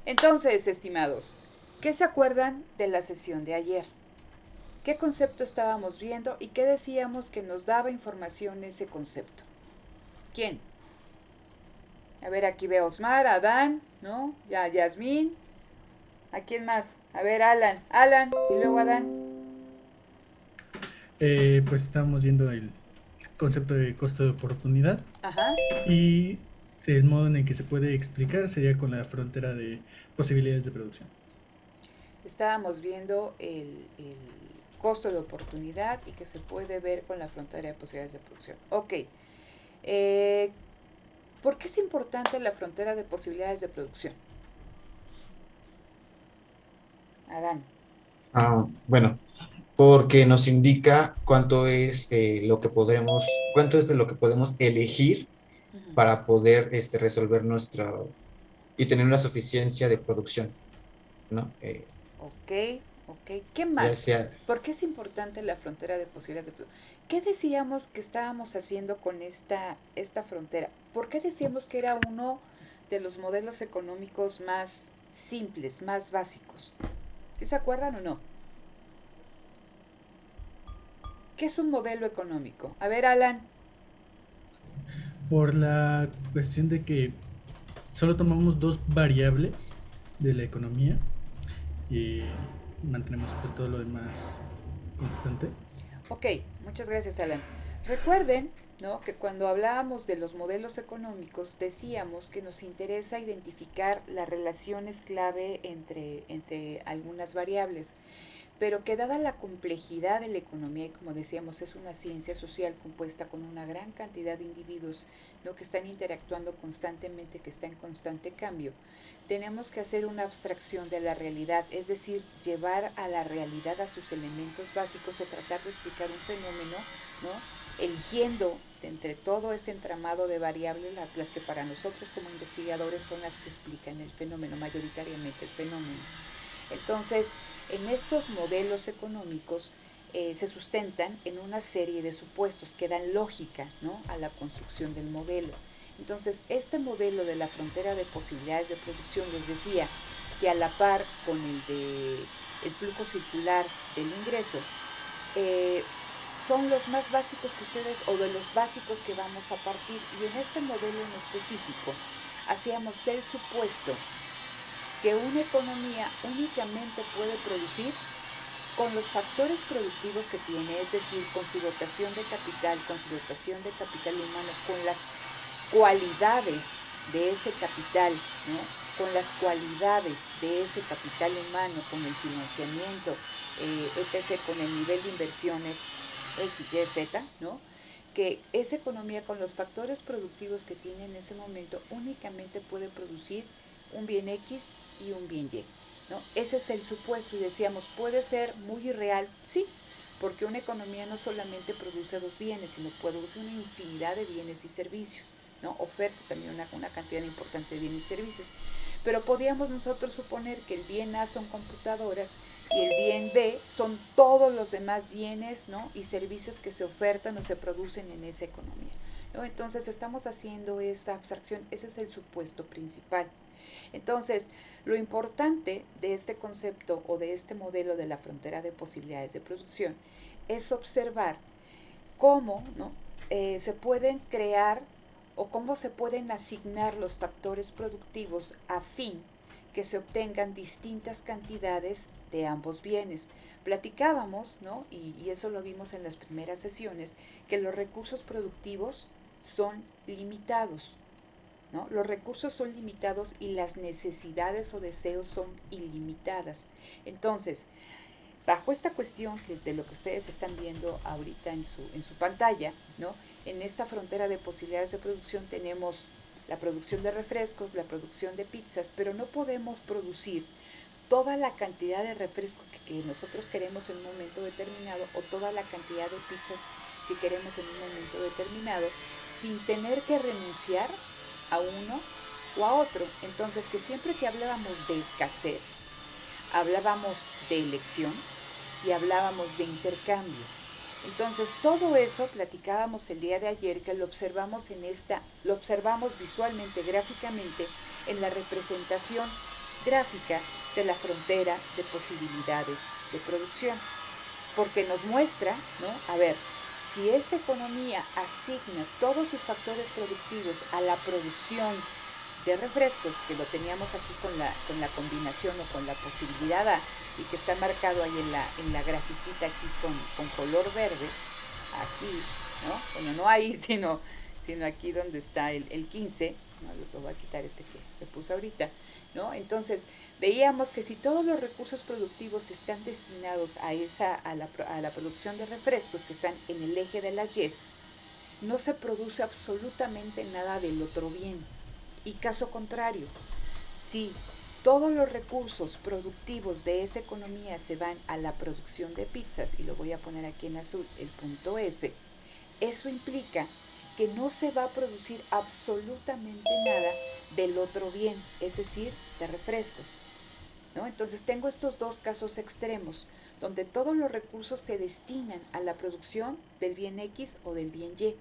Entonces, estimados, ¿qué se acuerdan de la sesión de ayer? ¿Qué concepto estábamos viendo y qué decíamos que nos daba información ese concepto? ¿Quién? A ver, aquí veo a Osmar, a Adán, ¿no? Ya, Yasmín. ¿A quién más? A ver, Alan, y luego Adán. Pues estábamos viendo el concepto de costo de oportunidad Ajá. y el modo en el que se puede explicar sería con la frontera de posibilidades de producción. Estábamos viendo el costo de oportunidad y que se puede ver con la frontera de posibilidades de producción. Ok. Eh, ¿Por qué es importante la frontera de posibilidades de producción? Adán. Bueno, porque nos indica cuánto es lo que podremos, cuánto es de lo que podemos elegir Ujú. para poder resolver y tener una suficiencia de producción, ¿no? Ok, ok. ¿Qué Ya más? sea, ¿Por qué es importante la frontera de posibilidades de producción? ¿Qué decíamos que estábamos haciendo con esta frontera? ¿Por qué decíamos que era uno de los modelos económicos más simples, más básicos? ¿Sí se acuerdan o no? ¿Qué es un modelo económico? A ver, Alan. Por la cuestión de que solo tomamos dos variables de la economía y mantenemos pues todo lo demás constante. Ok, muchas gracias, Alan. Recuerden, ¿no?, que cuando hablábamos de los modelos económicos decíamos que nos interesa identificar las relaciones clave entre algunas variables, pero que dada la complejidad de la economía, y como decíamos, es una ciencia social compuesta con una gran cantidad de individuos, ¿no?, que están interactuando constantemente, que está en constante cambio, tenemos que hacer una abstracción de la realidad, es decir, llevar a la realidad a sus elementos básicos o tratar de explicar un fenómeno, ¿no?, eligiendo de entre todo ese entramado de variables las que para nosotros como investigadores son las que explican el fenómeno, mayoritariamente el fenómeno. Entonces, en estos modelos económicos se sustentan en una serie de supuestos que dan lógica, ¿no?, a la construcción del modelo. Entonces, este modelo de la frontera de posibilidades de producción les decía que a la par con el de el flujo circular del ingreso, eh, son los más básicos que ustedes, o de los básicos que vamos a partir. Y en este modelo en específico, hacíamos el supuesto que una economía únicamente puede producir con los factores productivos que tiene, es decir, con su dotación de capital, con su dotación de capital humano, con las cualidades de ese capital, ¿no?, con las cualidades de ese capital humano, con el financiamiento, etc., con el nivel de inversiones X, Y, Z, ¿no?, que esa economía con los factores productivos que tiene en ese momento únicamente puede producir un bien X y un bien Y, ¿no? Ese es el supuesto y decíamos, puede ser muy irreal, sí, porque una economía no solamente produce dos bienes, sino produce una infinidad de bienes y servicios, ¿no? Oferta también una cantidad importante de bienes y servicios. Pero podíamos nosotros suponer que el bien A son computadoras y el bien B son todos los demás bienes, ¿no?, y servicios que se ofertan o se producen en esa economía, ¿no? Entonces estamos haciendo esa abstracción, ese es el supuesto principal. Entonces, lo importante de este concepto o de este modelo de la frontera de posibilidades de producción es observar cómo, ¿no?, se pueden crear o cómo se pueden asignar los factores productivos a fin que se obtengan distintas cantidades de ambos bienes. Platicábamos, ¿no?, y eso lo vimos en las primeras sesiones, que los recursos productivos son limitados, ¿no? Los recursos son limitados y las necesidades o deseos son ilimitadas. Entonces, bajo esta cuestión de lo que ustedes están viendo ahorita en su pantalla, ¿no?, en esta frontera de posibilidades de producción tenemos la producción de refrescos, la producción de pizzas, pero no podemos producir toda la cantidad de refresco que nosotros queremos en un momento determinado o toda la cantidad de pizzas que queremos en un momento determinado sin tener que renunciar a uno o a otro. Entonces, que siempre que hablábamos de escasez, hablábamos de elección y hablábamos de intercambio. Entonces, todo eso platicábamos el día de ayer, que lo observamos visualmente, gráficamente, en la representación gráfica de la frontera de posibilidades de producción, porque nos muestra, ¿no? A ver, si esta economía asigna todos sus factores productivos a la producción de refrescos, que lo teníamos aquí con la combinación o con la posibilidad A, y que está marcado ahí en la grafiquita aquí con color verde, aquí, ¿no? Bueno, no ahí, sino aquí donde está el 15, ¿no? Lo voy a quitar este que puse ahorita, ¿no? Entonces, veíamos que si todos los recursos productivos están destinados a la producción de refrescos que están en el eje de las Y, no se produce absolutamente nada del otro bien. Y caso contrario, si todos los recursos productivos de esa economía se van a la producción de pizzas, y lo voy a poner aquí en azul, el punto F, eso implica que no se va a producir absolutamente nada del otro bien, es decir, de refrescos, ¿no? Entonces tengo estos dos casos extremos, donde todos los recursos se destinan a la producción del bien X o del bien Y.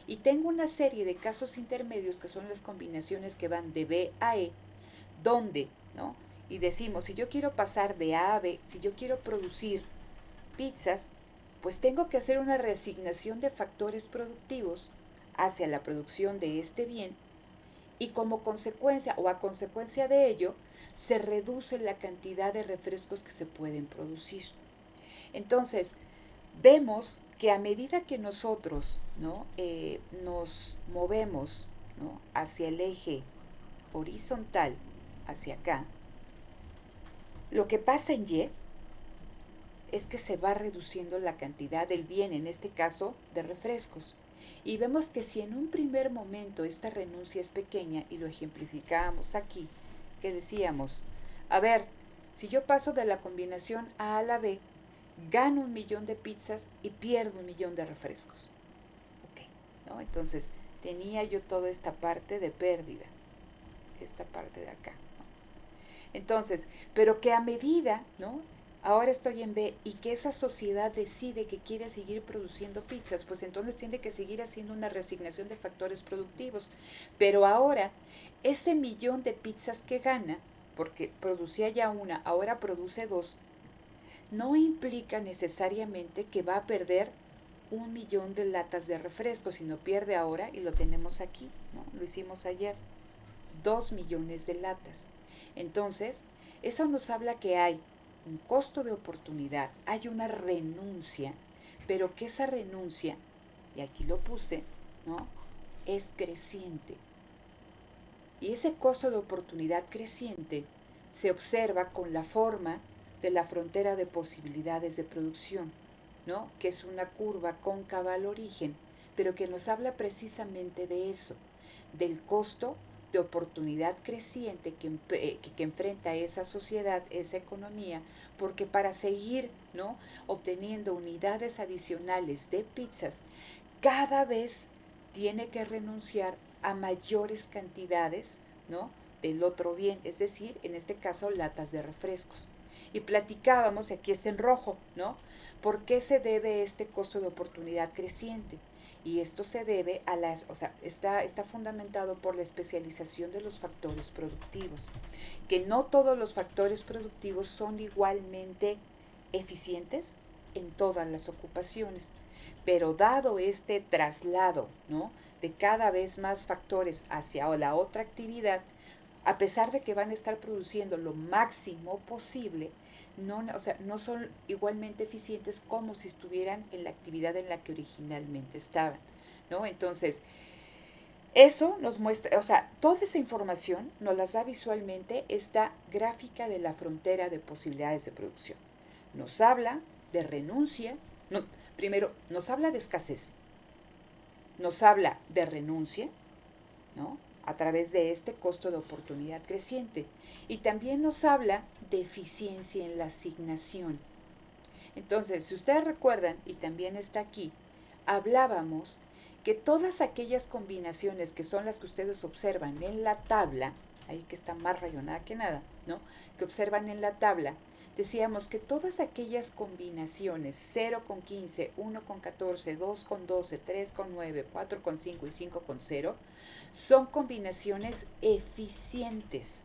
Y tengo una serie de casos intermedios que son las combinaciones que van de B a E, donde, ¿no? Y decimos, si yo quiero pasar de A a B, si yo quiero producir pizzas, pues tengo que hacer una reasignación de factores productivos hacia la producción de este bien, y como consecuencia o a consecuencia de ello, se reduce la cantidad de refrescos que se pueden producir. Entonces, vemos que a medida que nosotros, ¿no? Nos movemos, ¿no? Hacia el eje horizontal, hacia acá, lo que pasa en Y es que se va reduciendo la cantidad del bien, en este caso de refrescos. Y vemos que si en un primer momento esta renuncia es pequeña, y lo ejemplificábamos aquí, que decíamos, a ver, si yo paso de la combinación A a la B, gano 1,000,000 de pizzas y pierdo 1,000,000 de refrescos. Ok, ¿no? Entonces tenía yo toda esta parte de pérdida, esta parte de acá, ¿no? Entonces, pero que a medida, ¿no? Ahora estoy en B, y que esa sociedad decide que quiere seguir produciendo pizzas, pues entonces tiene que seguir haciendo una reasignación de factores productivos. Pero ahora, ese 1,000,000 de pizzas que gana, porque producía ya una, ahora produce dos, no implica necesariamente que va a perder 1,000,000 de latas de refresco, sino pierde ahora, y lo tenemos aquí, ¿no? Lo hicimos ayer, 2,000,000 de latas. Entonces, eso nos habla que hay un costo de oportunidad, hay una renuncia, pero que esa renuncia, y aquí lo puse, ¿no? Es creciente. Y ese costo de oportunidad creciente se observa con la forma de la frontera de posibilidades de producción, ¿no? Que es una curva cóncava al origen, pero que nos habla precisamente de eso, del costo de oportunidad creciente que enfrenta esa sociedad, esa economía, porque para seguir, ¿no? Obteniendo unidades adicionales de pizzas, cada vez tiene que renunciar a mayores cantidades, ¿no? Del otro bien, es decir, en este caso latas de refrescos. Y platicábamos, y aquí está en rojo, ¿no? ¿Por qué se debe este costo de oportunidad creciente? Y esto se debe a está fundamentado por la especialización de los factores productivos, que no todos los factores productivos son igualmente eficientes en todas las ocupaciones, pero dado este traslado, ¿no? De cada vez más factores hacia la otra actividad, a pesar de que van a estar produciendo lo máximo posible, no son igualmente eficientes como si estuvieran en la actividad en la que originalmente estaban, ¿no? Entonces, eso nos muestra, toda esa información nos las da visualmente esta gráfica de la frontera de posibilidades de producción. Nos habla de renuncia, no, primero nos habla de escasez, nos habla de renuncia, ¿no? A través de este costo de oportunidad creciente. Y también nos habla de eficiencia en la asignación. Entonces, si ustedes recuerdan, y también está aquí, hablábamos que todas aquellas combinaciones que son las que ustedes observan en la tabla, ahí que está más rayonada que nada, ¿no? Que observan en la tabla, decíamos que todas aquellas combinaciones 0 con 15, 1 con 14, 2 con 12, 3 con 9, 4 con 5 y 5 con 0 son combinaciones eficientes,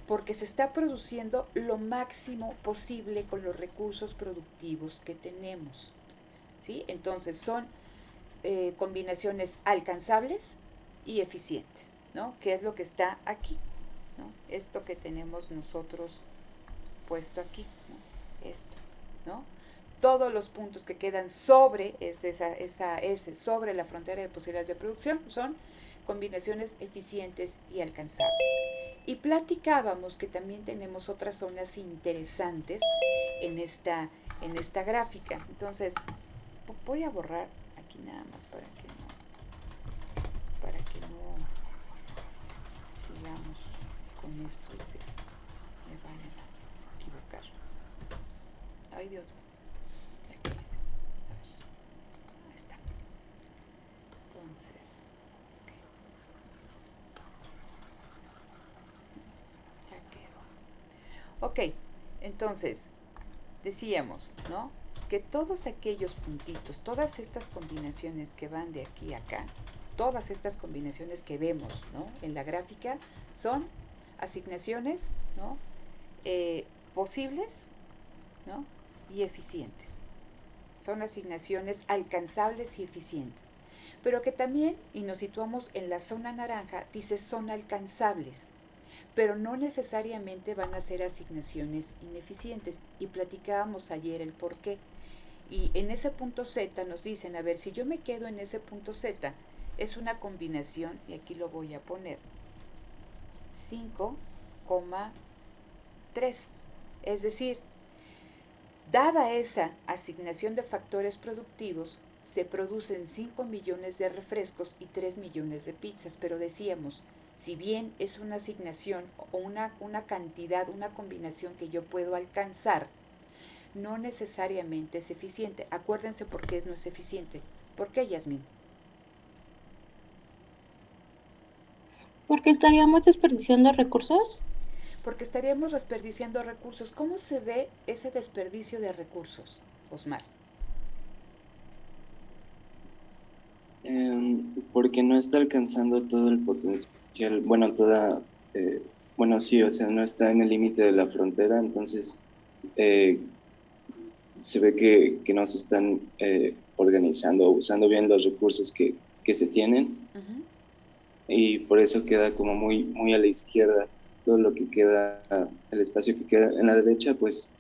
porque se está produciendo lo máximo posible con los recursos productivos que tenemos, ¿sí? Entonces son combinaciones alcanzables y eficientes, ¿no? Que es lo que está aquí, ¿no? Esto que tenemos nosotros puesto aquí, ¿no? Esto, ¿no? Todos los puntos que quedan sobre sobre la frontera de posibilidades de producción son combinaciones eficientes y alcanzables. Y platicábamos que también tenemos otras zonas interesantes en esta gráfica. Entonces, voy a borrar aquí nada más para que no sigamos con esto y se me vayan a equivocar. Ay, Dios mío. Aquí dice. A ver. Ahí está. Entonces, ya quedó. Ok, entonces, decíamos, ¿no? Que todos aquellos puntitos, todas estas combinaciones que van de aquí a acá, todas estas combinaciones que vemos, ¿no? En la gráfica son asignaciones, ¿no? Posibles, ¿no? Y eficientes. Son asignaciones alcanzables y eficientes. Pero que también, y nos situamos en la zona naranja, dice son alcanzables, pero no necesariamente van a ser asignaciones ineficientes. Y platicábamos ayer el por qué. Y en ese punto Z nos dicen, a ver, si yo me quedo en ese punto Z, es una combinación, y aquí lo voy a poner, 5,3. Es decir, dada esa asignación de factores productivos, se producen 5 millones de refrescos y 3 millones de pizzas. Pero decíamos, si bien es una asignación o una cantidad, una combinación que yo puedo alcanzar, no necesariamente es eficiente. Acuérdense por qué no es eficiente. ¿Por qué, Yasmín? Porque estaríamos desperdiciando recursos. Porque estaríamos desperdiciando recursos. ¿Cómo se ve ese desperdicio de recursos, Osmar? Porque no está alcanzando todo el potencial, bueno, bueno, sí, o sea, no está en el límite de la frontera, entonces se ve que no se están organizando o usando bien los recursos que se tienen. Uh-huh. Y por eso queda como muy a la izquierda. Todo lo que queda, el espacio que queda en la derecha, pues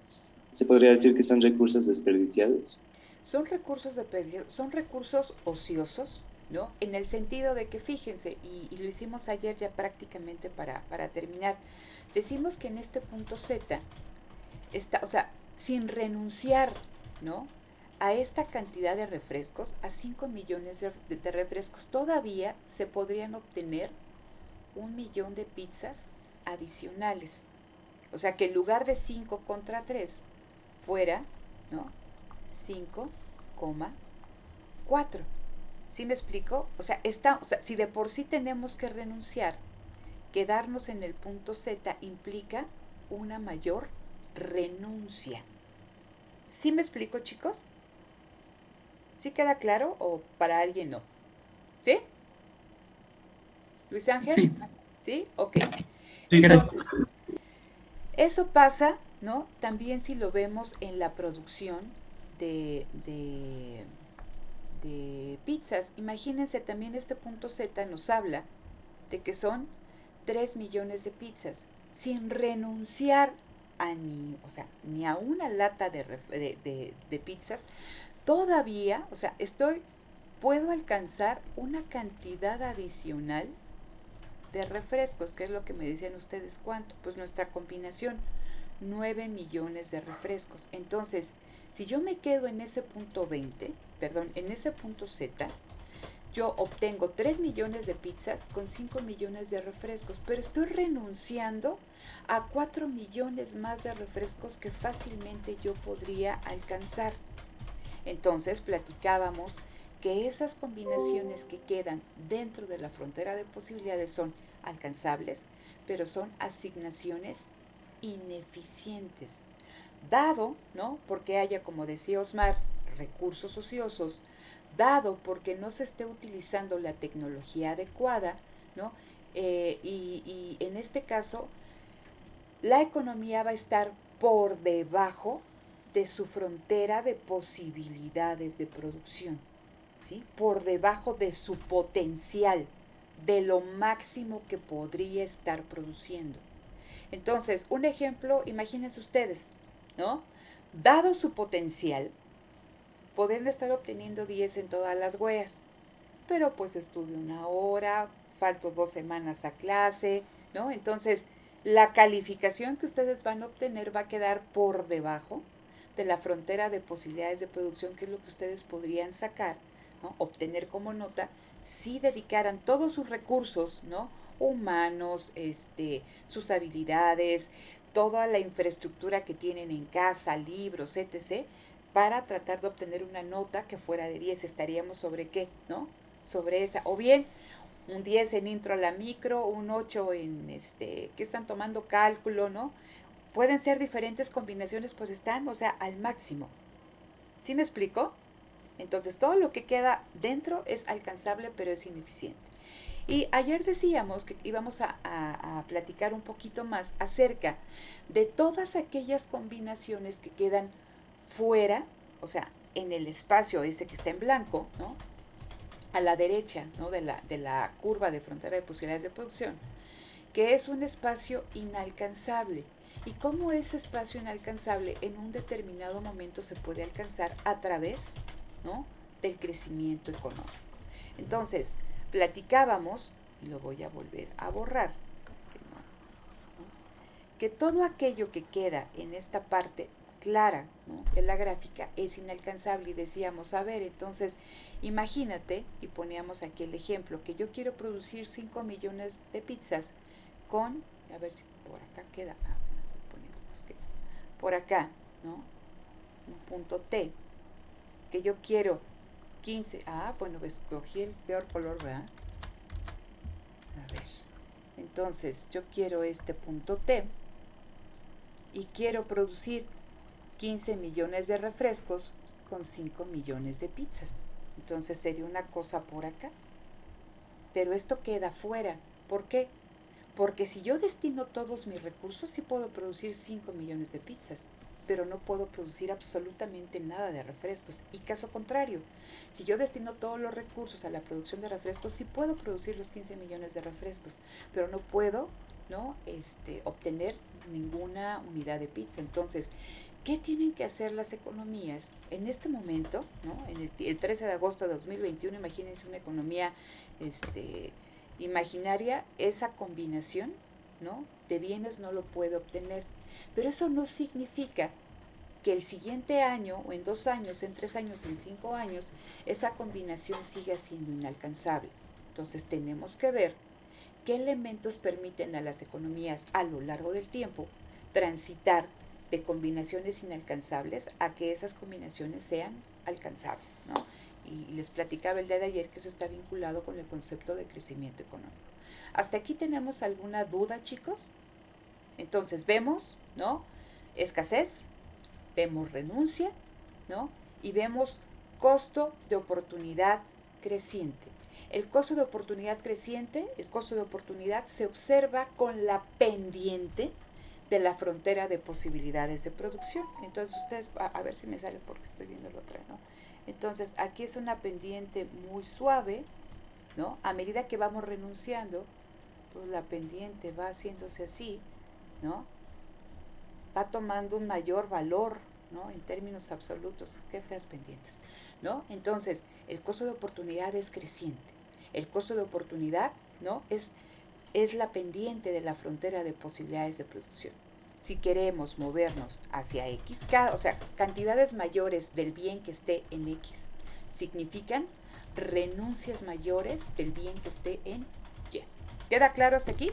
se podría decir que son recursos desperdiciados. Son recursos ociosos, ¿no? En el sentido de que, fíjense, y lo hicimos ayer ya prácticamente para terminar, decimos que en este punto Z está, o sea, sin renunciar, ¿no? A esta cantidad de refrescos, a 5 millones de refrescos, todavía se podrían obtener 1 millón de pizzas adicionales. O sea, que en lugar de 5 contra 3 fuera, ¿no? 5,4. ¿Sí me explico? O sea, si de por sí tenemos que renunciar, quedarnos en el punto Z implica una mayor renuncia. ¿Sí me explico, chicos? ¿Sí queda claro o para alguien no? ¿Sí? ¿Luis Ángel? Sí. ¿Sí? Ok. Sí, entonces, eso pasa, ¿no? También si lo vemos en la producción de pizzas. Imagínense, también este punto Z nos habla de que son 3 millones de pizzas, sin renunciar a ni a una lata de pizzas. Todavía, o sea, puedo alcanzar una cantidad adicional de refrescos, que es lo que me decían ustedes, ¿cuánto? Pues nuestra combinación, 9 millones de refrescos. Entonces, si yo me quedo en ese punto en ese punto Z, yo obtengo 3 millones de pizzas con 5 millones de refrescos, pero estoy renunciando a 4 millones más de refrescos que fácilmente yo podría alcanzar. Entonces platicábamos que esas combinaciones que quedan dentro de la frontera de posibilidades son alcanzables, pero son asignaciones ineficientes. Dado, ¿no? Porque haya, como decía Osmar, recursos ociosos, dado porque no se esté utilizando la tecnología adecuada, ¿no? Y en este caso, la economía va a estar por debajo de su frontera de posibilidades de producción, ¿sí? Por debajo de su potencial, de lo máximo que podría estar produciendo. Entonces, un ejemplo, imagínense ustedes, ¿no? Dado su potencial, podrían estar obteniendo 10 en todas las weas, pero pues estudio 1 hora, falto 2 semanas a clase, ¿no? Entonces, la calificación que ustedes van a obtener va a quedar por debajo de la frontera de posibilidades de producción, que es lo que ustedes podrían sacar, ¿no? Obtener como nota, si dedicaran todos sus recursos, ¿no? Humanos, sus habilidades, toda la infraestructura que tienen en casa, libros, etc., para tratar de obtener una nota que fuera de 10. Estaríamos sobre qué, ¿no? Sobre esa. O bien, un 10 en intro a la micro, un 8 en que están tomando cálculo, ¿no? Pueden ser diferentes combinaciones, pues están, o sea, al máximo. ¿Sí me explico? Entonces, todo lo que queda dentro es alcanzable, pero es ineficiente. Y ayer decíamos que íbamos a platicar un poquito más acerca de todas aquellas combinaciones que quedan fuera, o sea, en el espacio ese que está en blanco, ¿no? A la derecha, ¿no? de la curva de frontera de posibilidades de producción, que es un espacio inalcanzable. ¿Y cómo ese espacio inalcanzable en un determinado momento se puede alcanzar a través, ¿no? del crecimiento económico? Entonces, platicábamos, y lo voy a volver a borrar, que todo aquello que queda en esta parte clara, ¿no? de la gráfica es inalcanzable, y decíamos, a ver, entonces imagínate, y poníamos aquí el ejemplo, que yo quiero producir 5 millones de pizzas con, a ver si por acá queda, estoy poniendo más que por acá, ¿no? Un punto T, que yo quiero 15, bueno, escogí el peor color, ¿verdad? A ver, entonces yo quiero este punto T y quiero producir 15 millones de refrescos con 5 millones de pizzas. Entonces sería una cosa por acá. Pero esto queda fuera. ¿Por qué? Porque si yo destino todos mis recursos, sí puedo producir 5 millones de pizzas, pero no puedo producir absolutamente nada de refrescos. Y caso contrario, si yo destino todos los recursos a la producción de refrescos, sí puedo producir los 15 millones de refrescos, pero no puedo, ¿no? Obtener ninguna unidad de pizza. Entonces, ¿qué tienen que hacer las economías en este momento, ¿no? En el 13 de agosto de 2021, imagínense una economía imaginaria, esa combinación, ¿no? de bienes no lo puede obtener. Pero eso no significa que el siguiente año, o en 2 años, en 3 años, en 5 años, esa combinación siga siendo inalcanzable. Entonces tenemos que ver qué elementos permiten a las economías a lo largo del tiempo transitar de combinaciones inalcanzables a que esas combinaciones sean alcanzables, ¿no? Y les platicaba el día de ayer que eso está vinculado con el concepto de crecimiento económico. ¿Hasta aquí tenemos alguna duda, chicos? Entonces vemos, ¿no? Escasez, vemos renuncia, ¿no? Y vemos costo de oportunidad creciente. El costo de oportunidad creciente, el costo de oportunidad se observa con la pendiente de la frontera de posibilidades de producción. Entonces ustedes, a ver si me sale porque estoy viendo la otra, ¿no? Entonces aquí es una pendiente muy suave, ¿no? A medida que vamos renunciando, pues la pendiente va haciéndose así, ¿no? Va tomando un mayor valor, ¿no? En términos absolutos. Qué feas pendientes, ¿no? Entonces, el costo de oportunidad es creciente. El costo de oportunidad, ¿no? Es la pendiente de la frontera de posibilidades de producción. Si queremos movernos hacia X, o sea, cantidades mayores del bien que esté en X significan renuncias mayores del bien que esté en Y. ¿Queda claro hasta aquí?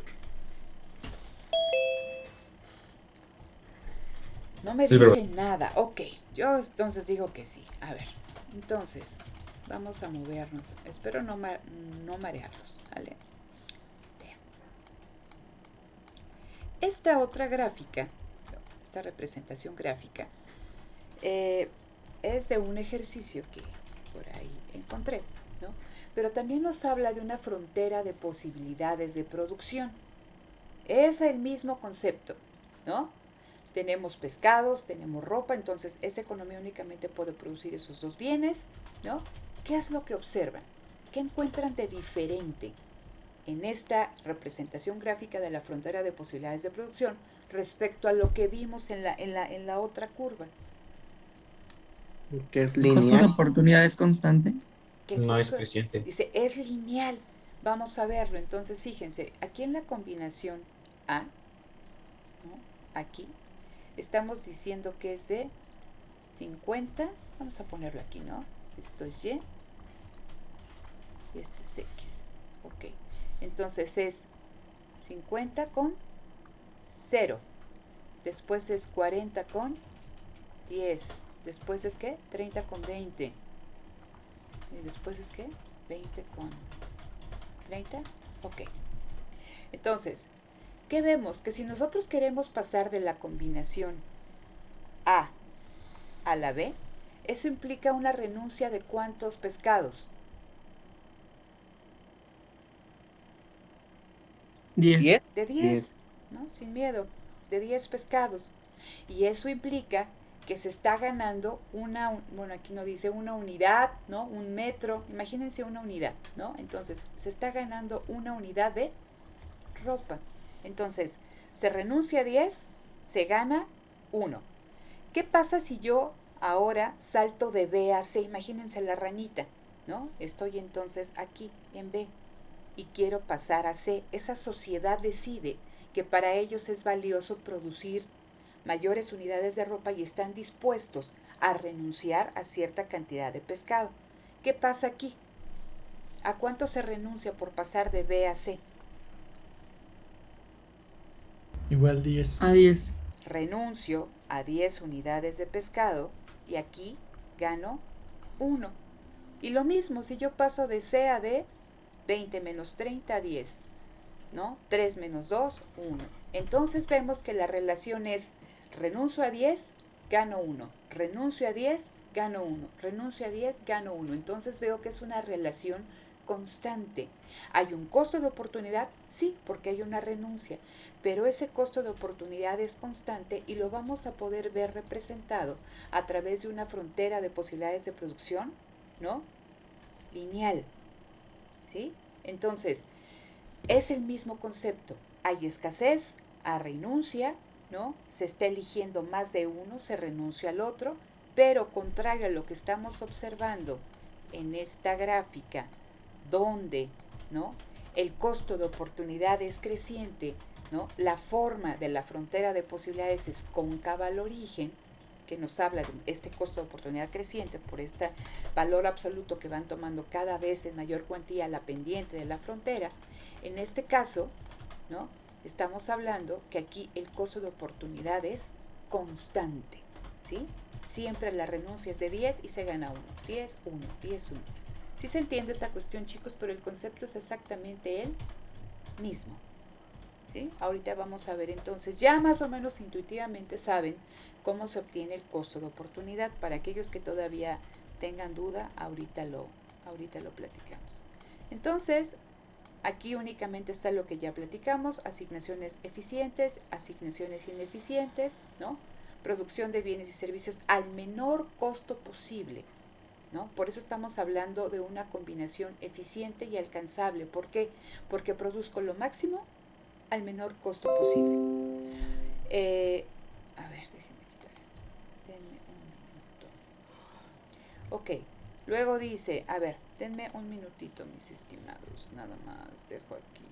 No me dicen nada. Ok, yo entonces digo que sí. A ver, entonces, vamos a movernos. Espero no marearlos, ¿vale? Esta otra gráfica, esta representación gráfica, es de un ejercicio que por ahí encontré, ¿no? Pero también nos habla de una frontera de posibilidades de producción. Es el mismo concepto, ¿no? Tenemos pescados, tenemos ropa, entonces esa economía únicamente puede producir esos dos bienes, ¿no? ¿Qué es lo que observan? ¿Qué encuentran de diferente en esta representación gráfica de la frontera de posibilidades de producción respecto a lo que vimos en la otra curva? Que es El costo de lineal. oportunidad es constante. ¿Qué No es costo? creciente. Dice, es lineal. Vamos a verlo. Entonces, fíjense, aquí en la combinación A, ¿no? Aquí, estamos diciendo que es de 50, vamos a ponerlo aquí, ¿no? Esto es Y y este es X. Ok. Entonces es 50 con 0. Después es 40 con 10. Después es ¿qué? 30 con 20. Y después es ¿qué? 20 con 30. Ok. Entonces, ¿qué vemos? Que si nosotros queremos pasar de la combinación A a la B, eso implica una renuncia de ¿cuántos pescados? 10. 10. De 10, ¿no? Sin miedo, de 10 pescados. Y eso implica que se está ganando bueno, aquí no dice una unidad, ¿no? Un metro, imagínense una unidad, ¿no? Entonces, se está ganando una unidad de ropa. Entonces, se renuncia a 10, se gana 1. ¿Qué pasa si yo ahora salto de B a C? Imagínense la ranita, ¿no? Estoy entonces aquí en B y quiero pasar a C. Esa sociedad decide que para ellos es valioso producir mayores unidades de ropa y están dispuestos a renunciar a cierta cantidad de pescado. ¿Qué pasa aquí? ¿A cuánto se renuncia por pasar de B a C? Igual 10. A 10. Renuncio a 10 unidades de pescado y aquí gano 1. Y lo mismo si yo paso de C a D, 20 menos 30, 10, ¿no? 3 menos 2, 1. Entonces vemos que la relación es renuncio a 10, gano 1. Renuncio a 10, gano 1. Renuncio a 10, gano 1. Entonces veo que es una relación constante. ¿Hay un costo de oportunidad? Sí, porque hay una renuncia. Pero ese costo de oportunidad es constante y lo vamos a poder ver representado a través de una frontera de posibilidades de producción, ¿no? Lineal. ¿Sí? Entonces, es el mismo concepto. Hay escasez, hay renuncia, ¿no? Se está eligiendo más de uno, se renuncia al otro, pero contrario a lo que estamos observando en esta gráfica, donde, ¿no? El costo de oportunidad es creciente, ¿no? La forma de la frontera de posibilidades es cóncava al origen, que nos habla de este costo de oportunidad creciente por este valor absoluto que van tomando cada vez en mayor cuantía la pendiente de la frontera. En este caso, ¿no? Estamos hablando que aquí el costo de oportunidad es constante, ¿sí? Siempre la renuncia es de 10 y se gana 1. 10, 1, 10, 1. Sí se entiende esta cuestión, chicos, pero el concepto es exactamente el mismo. ¿Sí? Ahorita vamos a ver entonces, ya más o menos intuitivamente saben cómo se obtiene el costo de oportunidad. Para aquellos que todavía tengan duda, ahorita lo platicamos. Entonces, aquí únicamente está lo que ya platicamos: asignaciones eficientes, asignaciones ineficientes, ¿no? Producción de bienes y servicios al menor costo posible, ¿no? Por eso estamos hablando de una combinación eficiente y alcanzable. ¿Por qué? Porque produzco lo máximo al menor costo posible. A ver, déjenme quitar esto. Denme un minuto. Ok, luego dice, a ver, denme un minutito, mis estimados, nada más dejo aquí